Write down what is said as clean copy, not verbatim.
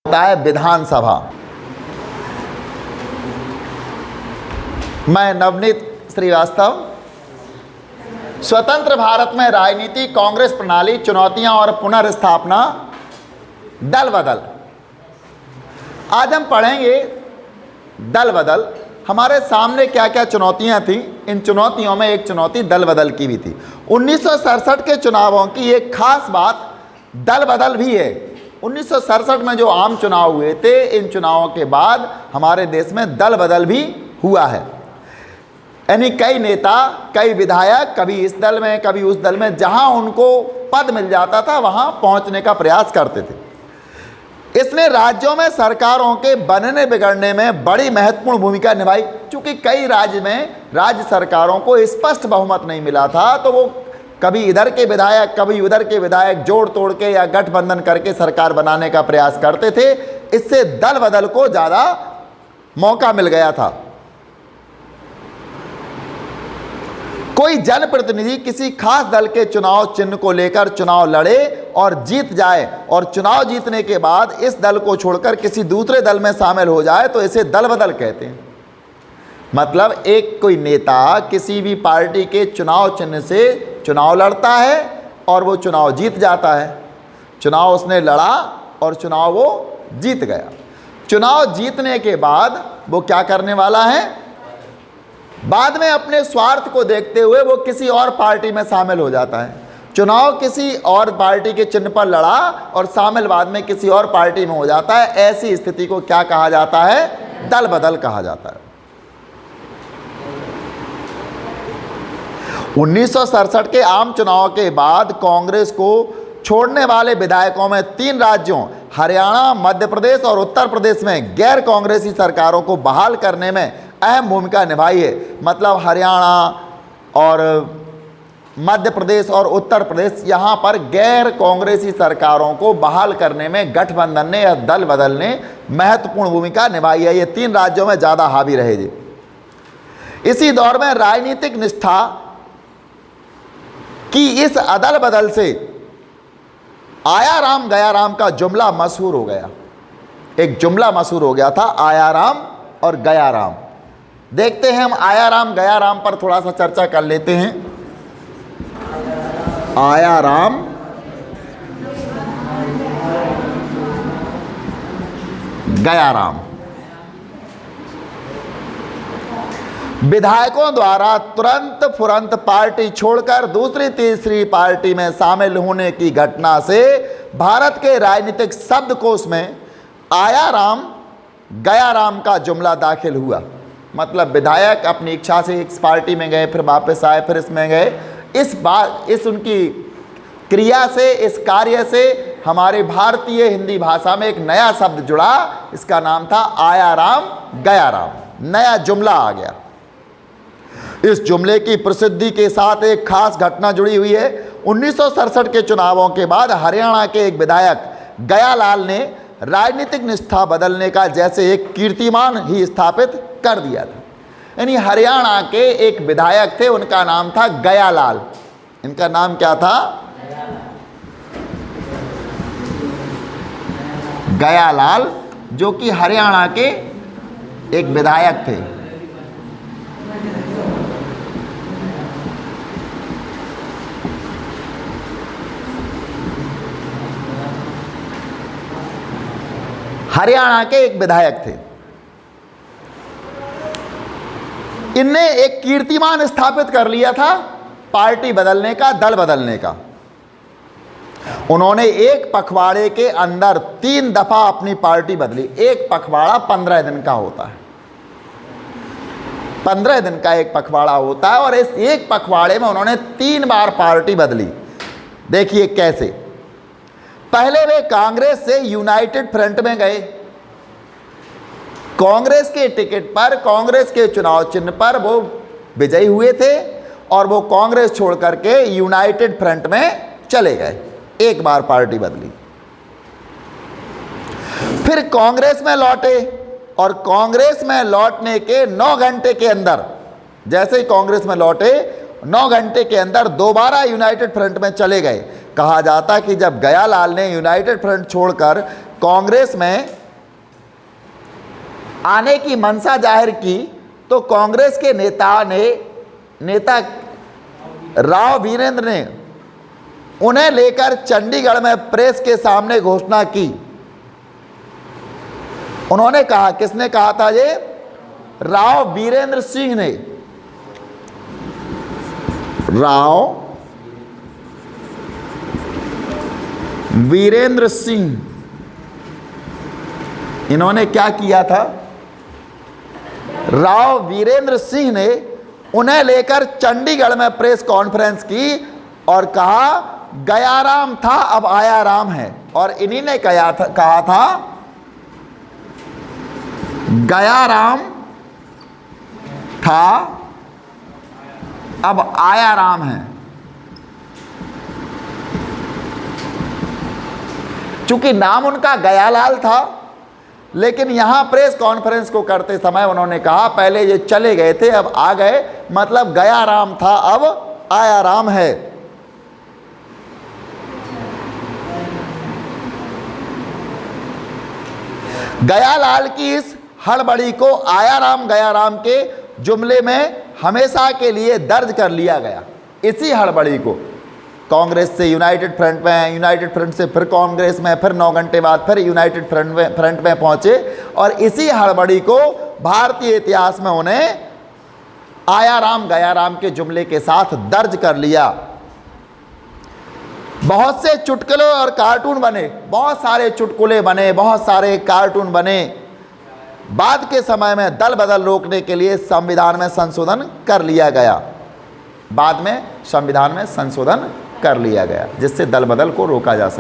होता है विधानसभा। मैं नवनीत श्रीवास्तव, स्वतंत्र भारत में राजनीति, कांग्रेस प्रणाली, चुनौतियां और पुनर्स्थापना, दल बदल। आज हम पढ़ेंगे दल बदल। हमारे सामने क्या क्या चुनौतियां थी। इन चुनौतियों में एक चुनौती दल बदल की भी थी। 1967 के चुनावों की एक खास बात दल बदल भी है। 1967 में जो आम चुनाव हुए थे, इन चुनावों के बाद हमारे देश में दल बदल भी हुआ है। यानी कई नेता, कई विधायक कभी इस दल में कभी उस दल में, जहां उनको पद मिल जाता था वहां पहुंचने का प्रयास करते थे। इसने राज्यों में सरकारों के बनने बिगड़ने में बड़ी महत्वपूर्ण भूमिका निभाई। चूंकि कई राज्य में राज्य सरकारों को स्पष्ट बहुमत नहीं मिला था, तो वो कभी इधर के विधायक कभी उधर के विधायक जोड़ तोड़ के या गठबंधन करके सरकार बनाने का प्रयास करते थे। इससे दल बदल को ज़्यादा मौका मिल गया था। कोई जनप्रतिनिधि किसी खास दल के चुनाव चिन्ह को लेकर चुनाव लड़े और जीत जाए और चुनाव जीतने के बाद इस दल को छोड़कर किसी दूसरे दल में शामिल हो जाए तो इसे दल बदल कहते हैं। मतलब एक कोई नेता किसी भी पार्टी के चुनाव चिन्ह से चुनाव लड़ता है और वो चुनाव जीत जाता है। चुनाव उसने लड़ा और चुनाव वो जीत गया। चुनाव जीतने के बाद वो क्या करने वाला है? बाद में अपने स्वार्थ को देखते हुए वो किसी और पार्टी में शामिल हो जाता है। चुनाव किसी और पार्टी के चिन्ह पर लड़ा और शामिल बाद में किसी और पार्टी में हो जाता है। ऐसी स्थिति को क्या कहा जाता है? दल बदल कहा जाता है। 1967 के आम चुनाव के बाद कांग्रेस को छोड़ने वाले विधायकों में 3 राज्यों हरियाणा, मध्य प्रदेश और उत्तर प्रदेश में गैर कांग्रेसी सरकारों को बहाल करने में अहम भूमिका निभाई है। मतलब हरियाणा और मध्य प्रदेश और उत्तर प्रदेश, यहाँ पर गैर कांग्रेसी सरकारों को बहाल करने में गठबंधन ने या दल बदल ने महत्वपूर्ण भूमिका निभाई है। ये 3 राज्यों में ज़्यादा हावी रहे जी। इसी दौर में राजनीतिक निष्ठा की इस अदल बदल से आया राम गया राम का जुमला मशहूर हो गया। एक जुमला मशहूर हो गया था, आया राम और गया राम। देखते हैं हम आया राम गया राम पर थोड़ा सा चर्चा कर लेते हैं। आया राम गया राम। विधायकों द्वारा तुरंत फुरंत पार्टी छोड़कर दूसरी तीसरी पार्टी में शामिल होने की घटना से भारत के राजनीतिक शब्दकोश में आया राम गया राम का जुमला दाखिल हुआ। मतलब विधायक अपनी इच्छा से इस पार्टी में गए, फिर वापस आए, फिर इसमें गए। इस उनकी क्रिया से, इस कार्य से हमारे भारतीय हिंदी भाषा में एक नया शब्द जुड़ा। इसका नाम था आया राम गया राम। नया जुमला आ गया। इस जुमले की प्रसिद्धि के साथ एक खास घटना जुड़ी हुई है। 1967 के चुनावों के बाद हरियाणा के एक विधायक गयालाल ने राजनीतिक निष्ठा बदलने का जैसे एक कीर्तिमान ही स्थापित कर दिया था। यानी हरियाणा के एक विधायक थे, उनका नाम था गयालाल। इनका नाम क्या था? गयालाल, जो कि हरियाणा के एक विधायक थे। हरियाणा के एक विधायक थे। इनने एक कीर्तिमान स्थापित कर लिया था पार्टी बदलने का, दल बदलने का। उन्होंने एक पखवाड़े के अंदर 3 दफा अपनी पार्टी बदली। एक पखवाड़ा 15 दिन का होता है। 15 दिन का एक पखवाड़ा होता है और इस एक पखवाड़े में उन्होंने 3 बार पार्टी बदली। देखिए कैसे। पहले वे कांग्रेस से यूनाइटेड फ्रंट में गए। कांग्रेस के टिकट पर, कांग्रेस के चुनाव चिन्ह पर वो विजयी हुए थे और वो कांग्रेस छोड़ करके यूनाइटेड फ्रंट में चले गए। एक बार पार्टी बदली। फिर कांग्रेस में लौटे और कांग्रेस में लौटने के 9 घंटे के अंदर, जैसे ही कांग्रेस में लौटे 9 घंटे के अंदर दोबारा यूनाइटेड फ्रंट में चले गए। कहा जाता कि जब गयालाल ने यूनाइटेड फ्रंट छोड़कर कांग्रेस में आने की मंशा जाहिर की तो कांग्रेस के नेता राव वीरेंद्र ने उन्हें लेकर चंडीगढ़ में प्रेस के सामने घोषणा की। उन्होंने कहा, किसने कहा था ये? राव वीरेंद्र सिंह ने। राव वीरेंद्र सिंह, इन्होंने क्या किया था? राव वीरेंद्र सिंह ने उन्हें लेकर चंडीगढ़ में प्रेस कॉन्फ्रेंस की और कहा, गया राम था अब आया राम है। और इन्हीं ने कहा था गया राम था अब आया राम है। चूंकि नाम उनका गयालाल था, लेकिन यहां प्रेस कॉन्फ्रेंस को करते समय उन्होंने कहा, पहले ये चले गए थे अब आ गए, मतलब गया राम था अब आया राम है। गयालाल की इस हड़बड़ी को आया राम गया राम के जुमले में हमेशा के लिए दर्ज कर लिया गया। इसी हड़बड़ी को कांग्रेस से यूनाइटेड फ्रंट में, यूनाइटेड फ्रंट से फिर कांग्रेस में, फिर 9 घंटे बाद फिर यूनाइटेड फ्रंट में पहुंचे और इसी हड़बड़ी को भारतीय इतिहास में उन्हें आया राम गया राम के जुमले के साथ दर्ज कर लिया। बहुत से चुटकुले और कार्टून बने, बहुत सारे चुटकुले बने, बहुत सारे कार्टून बने। बाद के समय में दल बदल रोकने के लिए संविधान में संशोधन कर लिया गया। बाद में संविधान में संशोधन कर लिया गया जिससे दल बदल को रोका जा सके।